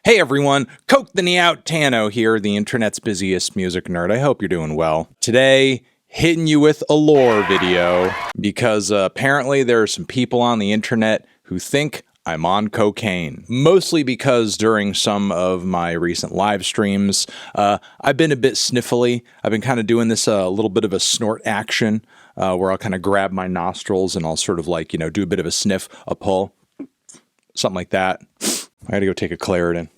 Hey everyone, Coke the Tano here, the internet's busiest music nerd. I hope you're doing well. Today, hitting you with a lore video because apparently there are some people on the internet who think I'm on cocaine. Mostly because during some of my recent live streams, I've been a bit sniffly. I've been kind of doing this little bit of a snort action where I'll kind of grab my nostrils and I'll sort of like, do a bit of a sniff, a pull, something like that. I gotta go take a Claritin.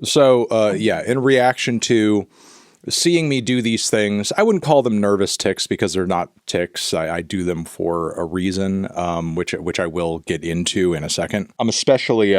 So, in reaction to seeing me do these things, I wouldn't call them nervous tics because they're not tics. I do them for a reason, which I will get into in a second. I'm especially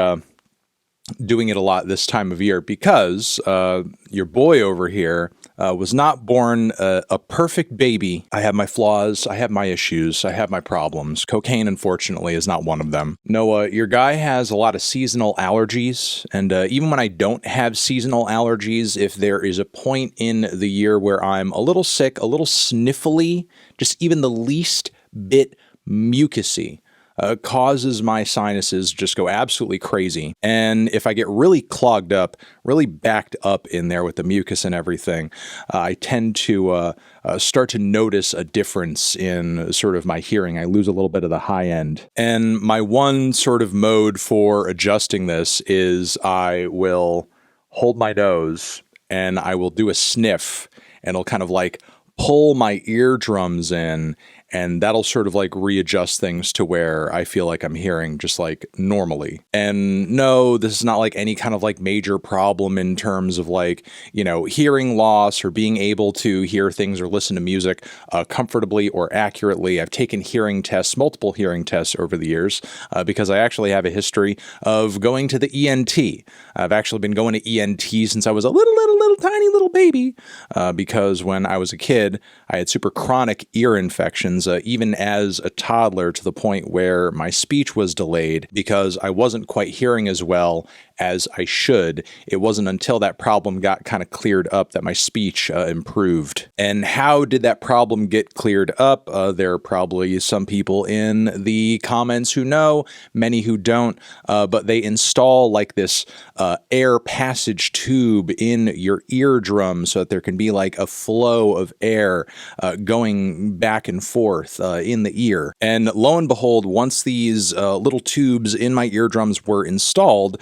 doing it a lot this time of year because your boy over here was not born a perfect baby. I have my flaws, I have my issues, I have my problems. Cocaine, unfortunately, is not one of them. No, your guy has a lot of seasonal allergies, and even when I don't have seasonal allergies, if there is a point in the year where I'm a little sick, a little sniffly, just even the least bit mucusy, causes my sinuses just go absolutely crazy. And if I get really clogged up, really backed up in there with the mucus and everything, I tend to start to notice a difference in sort of my hearing. I lose a little bit of the high end. And my one sort of mode for adjusting this is I will hold my nose and I will do a sniff and it'll kind of like pull my eardrums in, and that'll sort of like readjust things to where I feel like I'm hearing just like normally. And no, this is not like any kind of like major problem in terms of like, hearing loss or being able to hear things or listen to music comfortably or accurately. I've taken hearing tests, multiple hearing tests over the years because I actually have a history of going to the ENT. I've actually been going to ENT since I was a little tiny little baby because when I was a kid, I had super chronic ear infections, even as a toddler, to the point where my speech was delayed because I wasn't quite hearing as well as I should. It wasn't until that problem got kind of cleared up that my speech improved. And how did that problem get cleared up? There are probably some people in the comments who know, many who don't, but they install like this air passage tube in your eardrum so that there can be like a flow of air going back and forth in the ear. And lo and behold, once these little tubes in my eardrums were installed,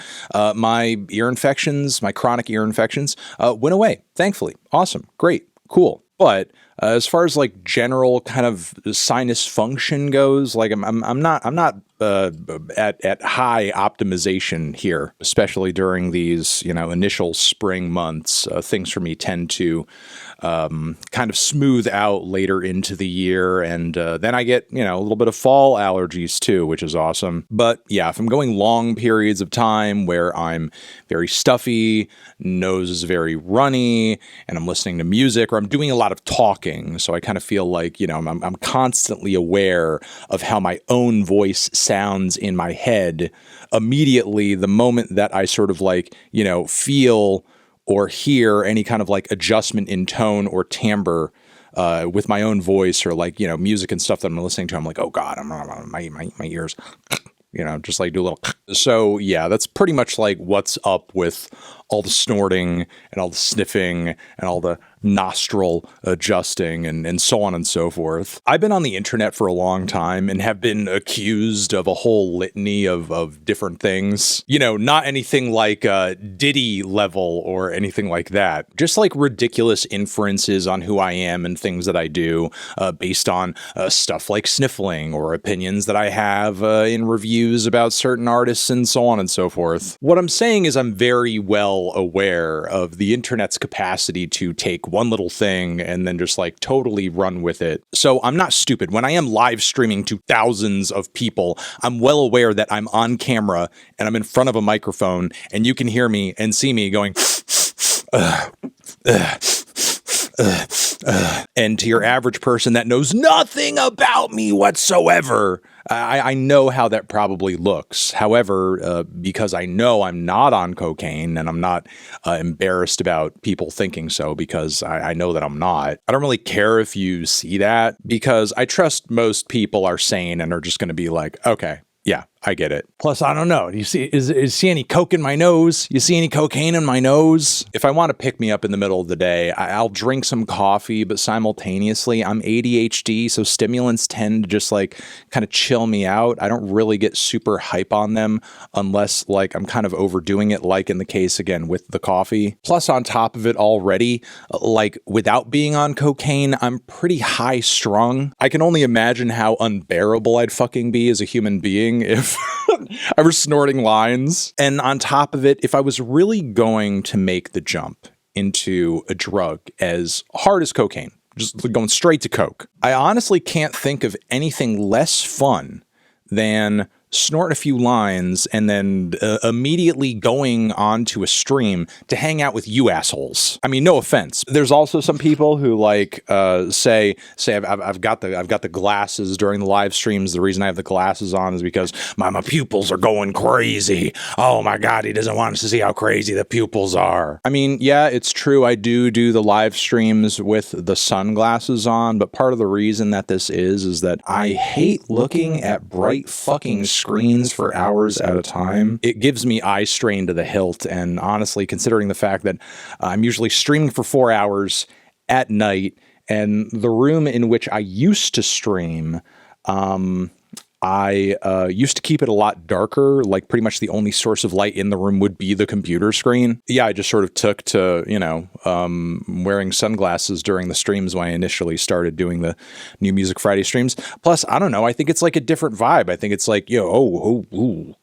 my ear infections, my chronic ear infections, went away. Thankfully. Awesome. Great. Cool. But as far as like general kind of sinus function goes, like I'm not at high optimization here, especially during these initial spring months. Things for me tend to kind of smooth out later into the year, and then I get a little bit of fall allergies too, which is awesome. But yeah, if I'm going long periods of time where I'm very stuffy, nose is very runny, and I'm listening to music or I'm doing a lot of talking, so I kind of feel like I'm constantly aware of how my own voice sounds in my head immediately the moment that I sort of like feel or hear any kind of like adjustment in tone or timbre with my own voice or like music and stuff that I'm listening to. I'm like, oh god, my ears just like do a little. So yeah, that's pretty much like what's up with all the snorting and all the sniffing and all the nostril adjusting and so on and so forth. I've been on the internet for a long time and have been accused of a whole litany of different things. Not anything like Diddy level or anything like that. Just like ridiculous inferences on who I am and things that I do based on stuff like sniffling or opinions that I have in reviews about certain artists and so on and so forth. What I'm saying is I'm very well aware of the internet's capacity to take one little thing and then just like totally run with it. So I'm not stupid. When I am live streaming to thousands of people, I'm well aware that I'm on camera and I'm in front of a microphone and you can hear me and see me going and to your average person that knows nothing about me whatsoever, I know how that probably looks. However, because I know I'm not on cocaine and I'm not embarrassed about people thinking so because I know that I'm not, I don't really care if you see that because I trust most people are sane and are just going to be like, okay, yeah, I get it. Plus, I don't know. Do you see, is see any coke in my nose? You see any cocaine in my nose? If I want to pick me up in the middle of the day, I'll drink some coffee, but simultaneously, I'm ADHD, so stimulants tend to just like kind of chill me out. I don't really get super hype on them unless like I'm kind of overdoing it, like in the case again with the coffee. Plus, on top of it already, like without being on cocaine, I'm pretty high strung. I can only imagine how unbearable I'd fucking be as a human being if I were snorting lines. And on top of it, if I was really going to make the jump into a drug as hard as cocaine, just going straight to coke, I honestly can't think of anything less fun than snorting a few lines and then immediately going onto a stream to hang out with you assholes. I mean, no offense. There's also some people who like say I've got the glasses during the live streams. The reason I have the glasses on is because my pupils are going crazy. Oh my God, he doesn't want us to see how crazy the pupils are. I mean, yeah, it's true. I do the live streams with the sunglasses on, but part of the reason that this is that I hate looking at bright fucking screens for hours at a time. It gives me eye strain to the hilt, and honestly, considering the fact that I'm usually streaming for 4 hours at night, and the room in which I used to stream, I used to keep it a lot darker, like pretty much the only source of light in the room would be the computer screen. Yeah, I just sort of took to, you know, wearing sunglasses during the streams when I initially started doing the New Music Friday streams. Plus, I don't know, I think it's like a different vibe. I think it's like, yo,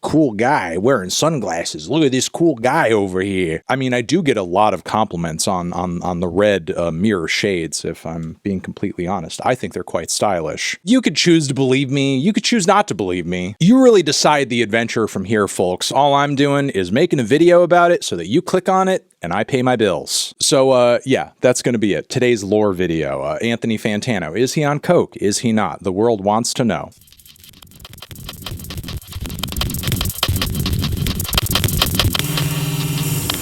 cool guy wearing sunglasses. Look at this cool guy over here. I mean, I do get a lot of compliments on the red mirror shades, if I'm being completely honest. I think they're quite stylish. You could choose to believe me. You could choose not to believe me. You really decide the adventure from here, folks. All I'm doing is making a video about it so that you click on it and I pay my bills. So, yeah, that's going to be it. Today's lore video. Anthony Fantano. Is he on coke? Is he not? The world wants to know.